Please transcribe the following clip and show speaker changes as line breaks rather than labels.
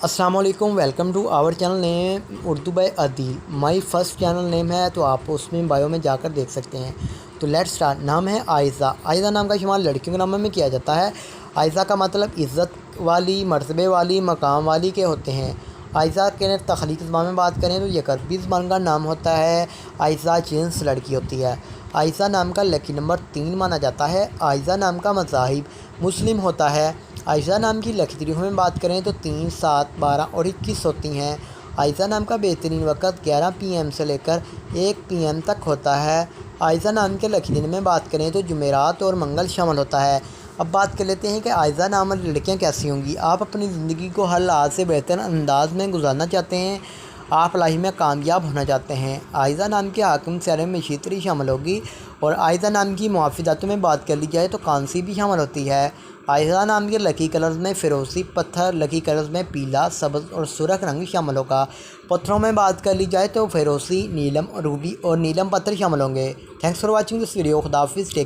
अस्सलाम वालेकुम, welcome to our channel name Urdu by Adeel. My first channel name है, तो आप उसमें बायो में जाकर देख सकते हैं। तो लेट्स स्टार्ट। नाम है आयज़ा। आयज़ा नाम का इस्तेमाल लड़कियों के नामों में किया जाता है। आयज़ा का मतलब इज़्ज़त वाली, मर्तबे वाली, मकाम वाली के होते हैं। आयज़ा के तख्लीकी ज़बान में बात करें तो ये अरबी ज़बान का नाम होता है। आयज़ा जिन्स लड़की होती है। आयज़ा नाम का लकी नंबर 3 माना जाता है। आयज़ा नाम का मज़ाहिब मुस्लिम होता है। आयशा नाम की लकी तारीखों में बात करें तो 3, 7, 12 और 21 होती हैं। आयशा नाम का बेहतरीन वक़्त 11 PM से लेकर 1 PM तक होता है। आयशा नाम के लकी दिन में बात करें तो जुमेरात और मंगल शामिल होता है। अब बात कर लेते हैं कि आयशा नाम वाली लड़कियाँ कैसी होंगी। आप अपनी ज़िंदगी को हर लिहाज से बेहतर अंदाज में गुजारना चाहते हैं, आप लाइफ में कामयाब होना चाहते हैं। आयशा नाम के हाकिम शहर में शीतरी शामिल होगी। और आयशा नाम की मुआफ़िज़ातों में बात कर ली जाए तो कांसी भी शामिल होती है। आयशा नाम के लकी कलर्स में फ़िरोज़ी पत्थर, लकी कलर्स में पीला, सब्ज़ और सुर्ख रंग शामिल होगा। पत्थरों में बात कर ली जाए तो फ़िरोज़ी, नीलम, रूबी और नीलम पत्थर शामिल होंगे। Thanks for watching this video. खुदा हाफिज़। टेक